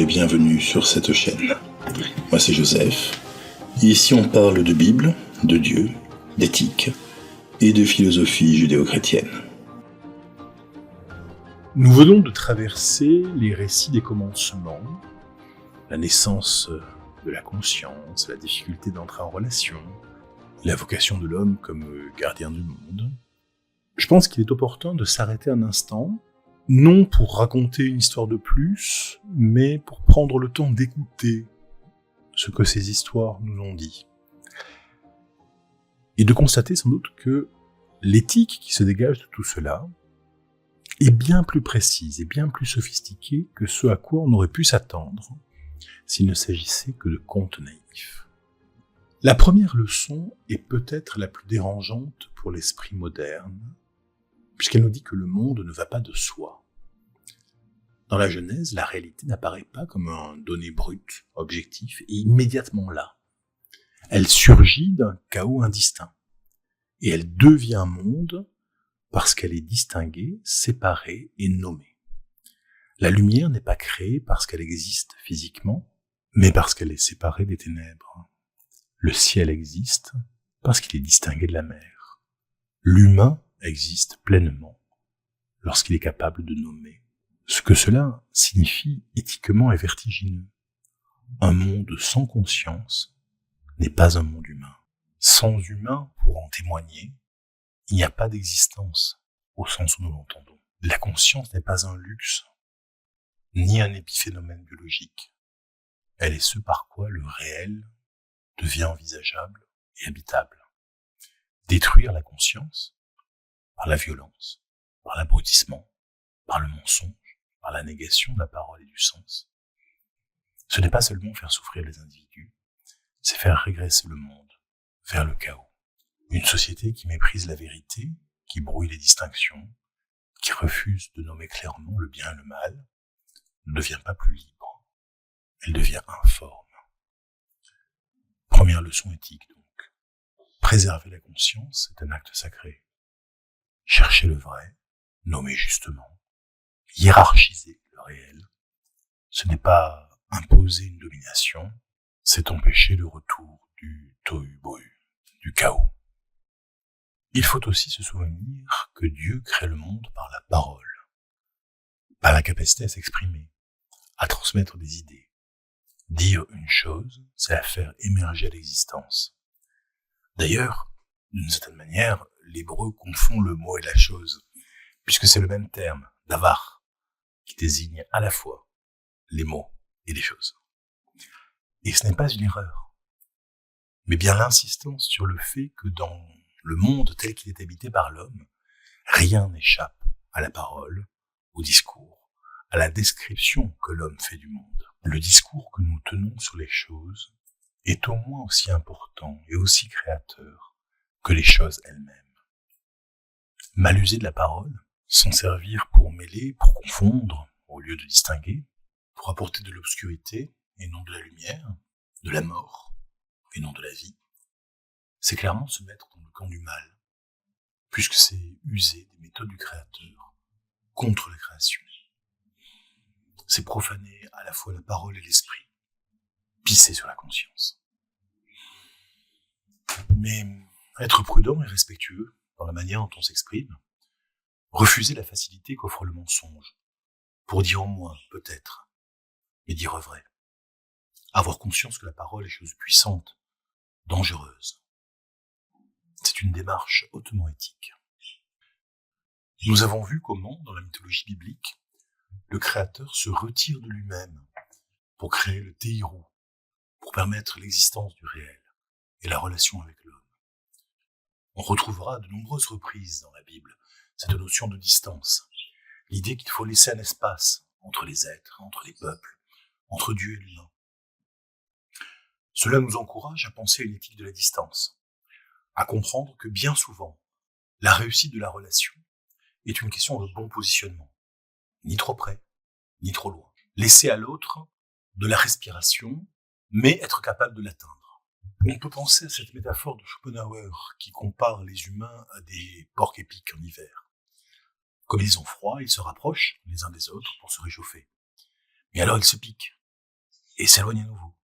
et bienvenue sur cette chaîne. Moi c'est Joseph, et ici on parle de Bible, de Dieu, d'éthique et de philosophie judéo-chrétienne. Nous venons de traverser les récits des commencements, la naissance de la conscience, la difficulté d'entrer en relation, la vocation de l'homme comme gardien du monde. Je pense qu'il est opportun de s'arrêter un instant, non pour raconter une histoire de plus, mais pour prendre le temps d'écouter ce que ces histoires nous ont dit. Et de constater sans doute que l'éthique qui se dégage de tout cela est bien plus précise et bien plus sophistiquée que ce à quoi on aurait pu s'attendre s'il ne s'agissait que de contes naïfs. La première leçon est peut-être la plus dérangeante pour l'esprit moderne, puisqu'elle nous dit que le monde ne va pas de soi. Dans la Genèse, la réalité n'apparaît pas comme un donné brut, objectif et immédiatement là. Elle surgit d'un chaos indistinct, et elle devient monde parce qu'elle est distinguée, séparée et nommée. La lumière n'est pas créée parce qu'elle existe physiquement, mais parce qu'elle est séparée des ténèbres. Le ciel existe parce qu'il est distingué de la mer. L'humain existe pleinement lorsqu'il est capable de nommer. Ce que cela signifie éthiquement est vertigineux. Un monde sans conscience n'est pas un monde humain. Sans humain pour en témoigner, il n'y a pas d'existence au sens où nous l'entendons. La conscience n'est pas un luxe, ni un épiphénomène biologique. Elle est ce par quoi le réel devient envisageable et habitable. Détruire la conscience par la violence, par l'abrutissement, par le mensonge, par la négation de la parole et du sens. Ce n'est pas seulement faire souffrir les individus, c'est faire régresser le monde vers le chaos. Une société qui méprise la vérité, qui brouille les distinctions, qui refuse de nommer clairement le bien et le mal, ne devient pas plus libre. Elle devient informe. Première leçon éthique donc. Préserver la conscience est un acte sacré. Chercher le vrai, nommer justement, hiérarchiser le réel, ce n'est pas imposer une domination, c'est empêcher le retour du tohu-bohu, du chaos. Il faut aussi se souvenir que Dieu crée le monde par la parole, par la capacité à s'exprimer, à transmettre des idées. Dire une chose, c'est la faire émerger à l'existence. D'ailleurs, d'une certaine manière, l'hébreu confond le mot et la chose, puisque c'est le même terme, davar, qui désigne à la fois les mots et les choses. Et ce n'est pas une erreur, mais bien l'insistance sur le fait que dans le monde tel qu'il est habité par l'homme, rien n'échappe à la parole, au discours, à la description que l'homme fait du monde. Le discours que nous tenons sur les choses est au moins aussi important et aussi créateur que les choses elles-mêmes. Mal user de la parole, s'en servir pour mêler, pour confondre, au lieu de distinguer, pour apporter de l'obscurité et non de la lumière, de la mort et non de la vie, c'est clairement se mettre dans le camp du mal, puisque c'est user des méthodes du Créateur contre la création. C'est profaner à la fois la parole et l'esprit, pisser sur la conscience. Mais être prudent et respectueux dans la manière dont on s'exprime, refuser la facilité qu'offre le mensonge, pour dire au moins, peut-être, mais dire vrai. Avoir conscience que la parole est chose puissante, dangereuse. C'est une démarche hautement éthique. Nous avons vu comment, dans la mythologie biblique, le Créateur se retire de lui-même pour créer le Théirou, pour permettre l'existence du réel et la relation avec l'homme. On retrouvera à de nombreuses reprises dans la Bible cette notion de distance, l'idée qu'il faut laisser un espace entre les êtres, entre les peuples, entre Dieu et l'humain. Cela nous encourage à penser à une éthique de la distance, à comprendre que bien souvent, la réussite de la relation est une question de bon positionnement, ni trop près, ni trop loin. Laisser à l'autre de la respiration, mais être capable de l'atteindre. On peut penser à cette métaphore de Schopenhauer qui compare les humains à des porcs épics en hiver. Comme ils ont froid, ils se rapprochent les uns des autres pour se réchauffer. Mais alors ils se piquent, et s'éloignent à nouveau.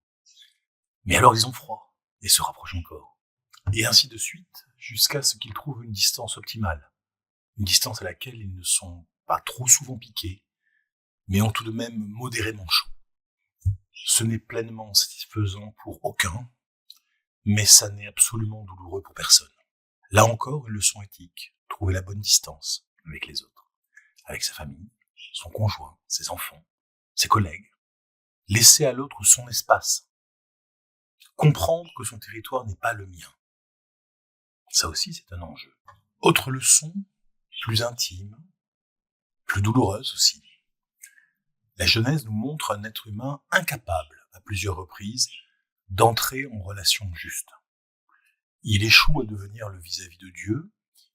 Mais alors ils ont froid, et se rapprochent encore. Et ainsi de suite, jusqu'à ce qu'ils trouvent une distance optimale. Une distance à laquelle ils ne sont pas trop souvent piqués, mais ont tout de même modérément chaud. Ce n'est pleinement satisfaisant pour aucun, mais ça n'est absolument douloureux pour personne. Là encore, une leçon éthique, trouver la bonne distance avec les autres, avec sa famille, son conjoint, ses enfants, ses collègues. Laisser à l'autre son espace. Comprendre que son territoire n'est pas le mien. Ça aussi, c'est un enjeu. Autre leçon, plus intime, plus douloureuse aussi. La Genèse nous montre un être humain incapable, à plusieurs reprises, d'entrer en relation juste. Il échoue à devenir le vis-à-vis de Dieu,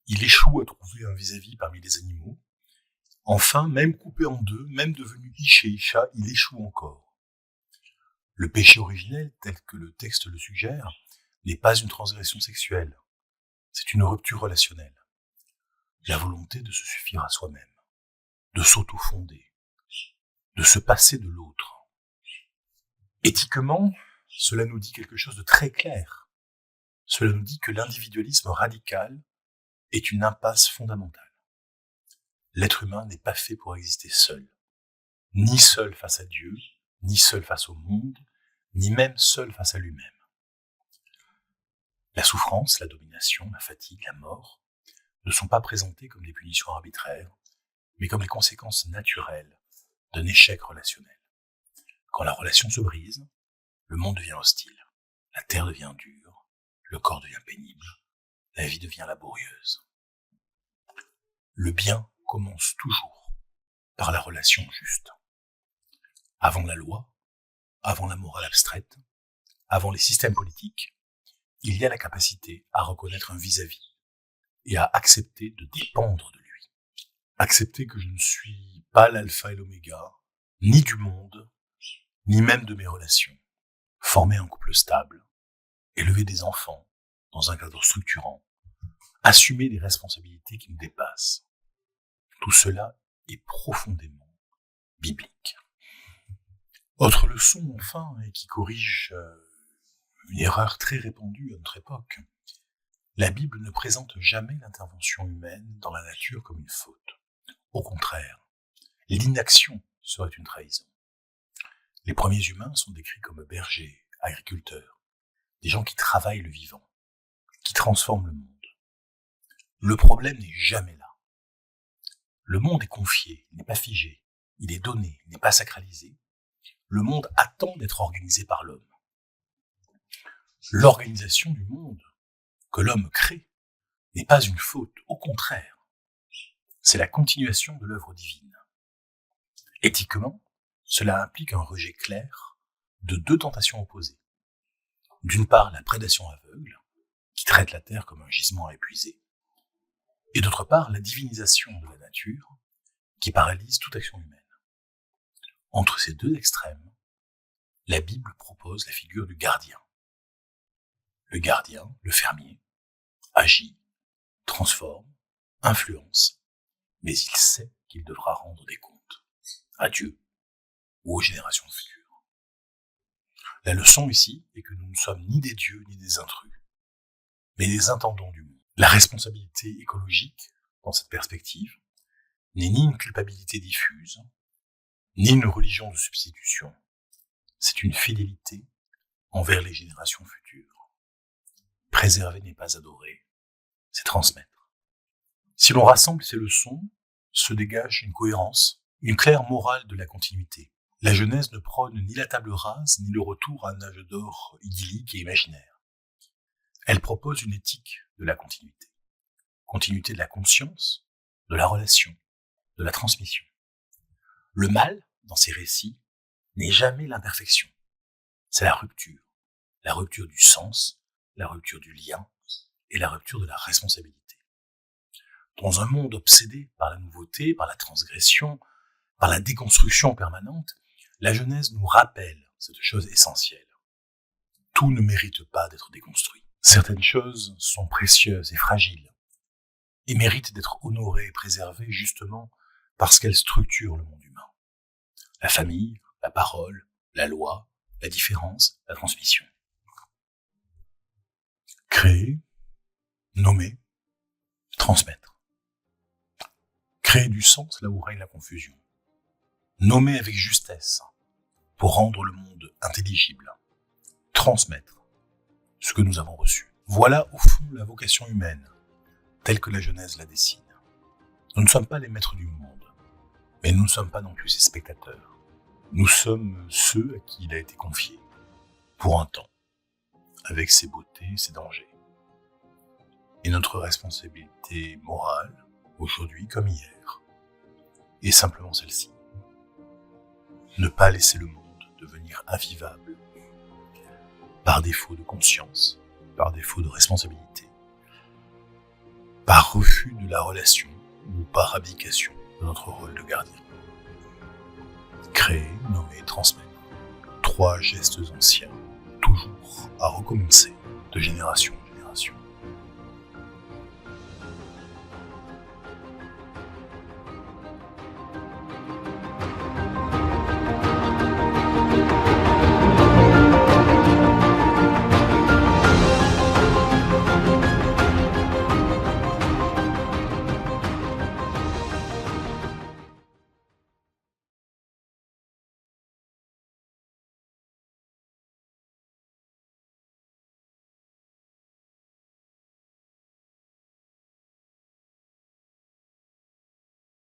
il échoue à trouver un vis-à-vis parmi les animaux. Enfin, même coupé en deux, même devenu Ish et Isha, il échoue encore. Le péché originel, tel que le texte le suggère, n'est pas une transgression sexuelle, c'est une rupture relationnelle. La volonté de se suffire à soi-même, de s'auto-fonder, de se passer de l'autre. Éthiquement, cela nous dit quelque chose de très clair. Cela nous dit que l'individualisme radical est une impasse fondamentale. L'être humain n'est pas fait pour exister seul. Ni seul face à Dieu, ni seul face au monde, ni même seul face à lui-même. La souffrance, la domination, la fatigue, la mort ne sont pas présentées comme des punitions arbitraires, mais comme les conséquences naturelles d'un échec relationnel. Quand la relation se brise, le monde devient hostile, la terre devient dure, le corps devient pénible, la vie devient laborieuse. Le bien commence toujours par la relation juste. Avant la loi, avant la morale abstraite, avant les systèmes politiques, il y a la capacité à reconnaître un vis-à-vis et à accepter de dépendre de lui. Accepter que je ne suis pas l'alpha et l'oméga, ni du monde, ni même de mes relations. Former un couple stable, élever des enfants dans un cadre structurant, assumer des responsabilités qui nous dépassent. Tout cela est profondément biblique. Autre leçon, enfin, et qui corrige une erreur très répandue à notre époque. La Bible ne présente jamais l'intervention humaine dans la nature comme une faute. Au contraire, l'inaction serait une trahison. Les premiers humains sont décrits comme bergers, agriculteurs, des gens qui travaillent le vivant, qui transforment le monde. Le problème n'est jamais là. Le monde est confié, il n'est pas figé, il est donné, il n'est pas sacralisé. Le monde attend d'être organisé par l'homme. L'organisation du monde que l'homme crée n'est pas une faute, au contraire. C'est la continuation de l'œuvre divine. Éthiquement, cela implique un rejet clair de deux tentations opposées. D'une part, la prédation aveugle, qui traite la terre comme un gisement à épuiser, et d'autre part, la divinisation de la nature, qui paralyse toute action humaine. Entre ces deux extrêmes, la Bible propose la figure du gardien. Le gardien, le fermier, agit, transforme, influence, mais il sait qu'il devra rendre des comptes à Dieu ou aux générations futures. La leçon ici est que nous ne sommes ni des dieux ni des intrus, mais des intendants du monde. La responsabilité écologique, dans cette perspective, n'est ni une culpabilité diffuse, ni une religion de substitution. C'est une fidélité envers les générations futures. Préserver n'est pas adorer, c'est transmettre. Si l'on rassemble ces leçons, se dégage une cohérence, une claire morale de la continuité. La Genèse ne prône ni la table rase, ni le retour à un âge d'or idyllique et imaginaire. Elle propose une éthique de la continuité. Continuité de la conscience, de la relation, de la transmission. Le mal, dans ces récits, n'est jamais l'imperfection. C'est la rupture du sens, la rupture du lien et la rupture de la responsabilité. Dans un monde obsédé par la nouveauté, par la transgression, par la déconstruction permanente, la Genèse nous rappelle cette chose essentielle. Tout ne mérite pas d'être déconstruit. Certaines choses sont précieuses et fragiles et méritent d'être honorées et préservées justement parce qu'elles structurent le monde humain. La famille, la parole, la loi, La différence, la transmission. Créer, nommer, transmettre. Créer du sens là où règne la confusion. Nommer avec justesse pour rendre le monde intelligible. Transmettre ce que nous avons reçu. Voilà au fond la vocation humaine, telle que la Genèse la dessine. Nous ne sommes pas les maîtres du monde, mais nous ne sommes pas non plus ses spectateurs. Nous sommes ceux à qui il a été confié, pour un temps, avec ses beautés et ses dangers. Et notre responsabilité morale, aujourd'hui comme hier, est simplement celle-ci. Ne pas laisser le monde devenir invivable, par défaut de conscience, par défaut de responsabilité, par refus de la relation ou par abdication de notre rôle de gardien. Créer, nommer, transmettre. 3 gestes anciens, toujours à recommencer de génération en génération.